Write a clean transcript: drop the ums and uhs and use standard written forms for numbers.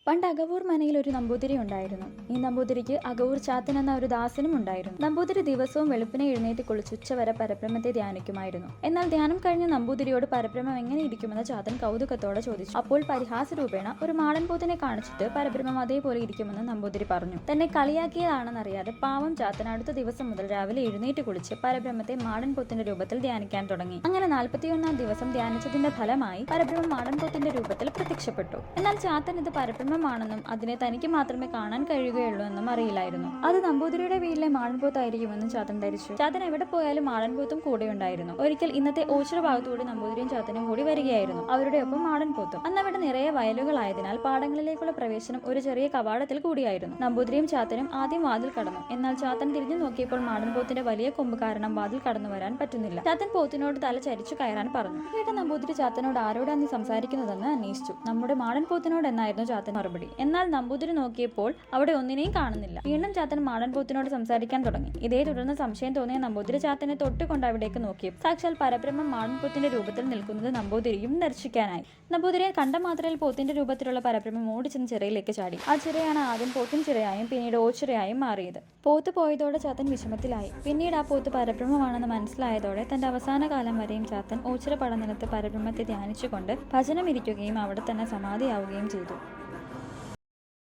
പണ്ട് അകവൂർ മനയിൽ ഒരു നമ്പൂതിരി ഉണ്ടായിരുന്നു. ഈ നമ്പൂതിരിക്ക് അകവൂർ ചാത്തൻ എന്ന ഒരു ദാസനും ഉണ്ടായിരുന്നു. നമ്പൂതിരി ദിവസവും വെളുപ്പിനെ എഴുന്നേറ്റ് കുളിച്ച് ഉച്ചവരെ പരബ്രഹ്മത്തെ ധ്യാനിക്കുമായിരുന്നു. എന്നാൽ ധ്യാനം കഴിഞ്ഞ നമ്പൂതിരിയോട് പരബ്രഹ്മം എങ്ങനെ ഇരിക്കുമെന്ന് ചാത്തൻ കൗതുകത്തോടെ ചോദിച്ചു. അപ്പോൾ പരിഹാസ രൂപേണ ഒരു മാടൻ പോത്തിനെ കാണിച്ചിട്ട് പരബ്രഹ്മം അതേപോലെ ഇരിക്കുമെന്ന് നമ്പൂതിരി പറഞ്ഞു. തന്നെ കളിയാക്കിയതാണെന്നറിയാതെ പാവം ചാത്തൻ അടുത്ത ദിവസം മുതൽ രാവിലെ എഴുന്നേറ്റ് കുളിച്ച് പരബ്രഹ്മത്തെ മാടൻ പോത്തിന്റെ രൂപത്തിൽ ധ്യാനിക്കാൻ തുടങ്ങി. അങ്ങനെ 41-ാം ദിവസം ധ്യാനിച്ചതിന്റെ ഫലമായി പരബ്രഹ്മം മാടൻ പോത്തിന്റെ രൂപത്തിൽ പ്രത്യക്ഷപ്പെട്ടു. എന്നാൽ ചാത്തൻ ഇത് പരബ്രഹ്മമാണെന്നും അതിനെ തനിക്ക് മാത്രമേ കാണാൻ കഴിയുകയുള്ളൂ എന്നും അറിയില്ലായിരുന്നു. അത് നമ്പൂതിരിയുടെ വീട്ടിലെ മാടൻപോത്തായിരിക്കുമെന്നും ചാത്തൻ ധരിച്ചു. ചാത്തൻ എവിടെ പോയാലും മാടൻപോത്തും കൂടെ ഉണ്ടായിരുന്നു. ഒരിക്കൽ ഇന്നത്തെ ഓച്ചിറ ഭാഗത്തുകൂടി നമ്പൂതിരിയും ചാത്തനും കൂടി വരികയായിരുന്നു. അവരുടെ ഒപ്പം മാടൻപോത്തും. അന്ന് അവിടെ നിറയെ വയലുകളായതിനാൽ പാടങ്ങളിലേക്കുള്ള പ്രവേശനം ഒരു ചെറിയ കവാടത്തിൽ കൂടിയായിരുന്നു. നമ്പൂതിരിയും ചാത്തനും ആദ്യം വാതിൽ കടന്നു. എന്നാൽ ചാത്തൻ തിരിഞ്ഞു നോക്കിയപ്പോൾ മാടൻപോത്തിന്റെ വലിയ കൊമ്പ് കാരണം വാതിൽ കടന്നു വരാൻ പറ്റുന്നില്ല. ചാത്തൻ പോത്തിനോട് തല ചരിച്ചു കയറാൻ പറഞ്ഞു. കേട്ട നമ്പൂതിരി ചാത്തനോട് ആരോടാണ് നീ സംസാരിക്കുന്നതെന്ന് അന്വേഷിച്ചു. നമ്മുടെ മാടൻപോത്തിനോട് എന്നായിരുന്നു ചാത്തൻ മറുപടി. എന്നാൽ നമ്പൂതിരി നോക്കിയപ്പോൾ അവിടെ ഒന്നിനെയും കാണുന്നില്ല. വീണ്ടും ചാത്തൻ മാടൻപോത്തിനോട് സംസാരിക്കാൻ തുടങ്ങി. ഇതേ തുടർന്ന് സംശയം തോന്നിയ നമ്പൂതിരി ചാത്തനെ തൊട്ടുകൊണ്ട് അവിടേക്ക് നോക്കി. സാക്ഷാൽ പരബ്രഹ്മം മാടൻപോത്തിന്റെ രൂപത്തിൽ നിൽക്കുന്നത് നമ്പൂതിരിയും ദർശിക്കാനായി. നമ്പൂതിരിയെ കണ്ട മാത്രയിൽ പോത്തിന്റെ രൂപത്തിലുള്ള പരബ്രഹ്മം ഓടിച്ചെന്ന് ചിറയിലേക്ക് ചാടി. ആ ചിറയാണ് ആദ്യം പോത്തിൻ ചിറയായും പിന്നീട് ഓച്ചിറയായും മാറിയത്. പോത്ത് പോയതോടെ ചാത്തൻ വിഷമത്തിലായി. പിന്നീട് ആ പോത്ത് പരബ്രഹ്മമാണെന്ന് മനസ്സിലായതോടെ തന്റെ അവസാന കാലം വരെയും ചാത്തൻ ഓച്ചിറ പടനിലത്ത് പരബ്രഹ്മത്തെ ധ്യാനിച്ചുകൊണ്ട് ഭജനമിരിക്കുകയും അവിടെ തന്നെ സമാധിയാവുകയും ചെയ്തു.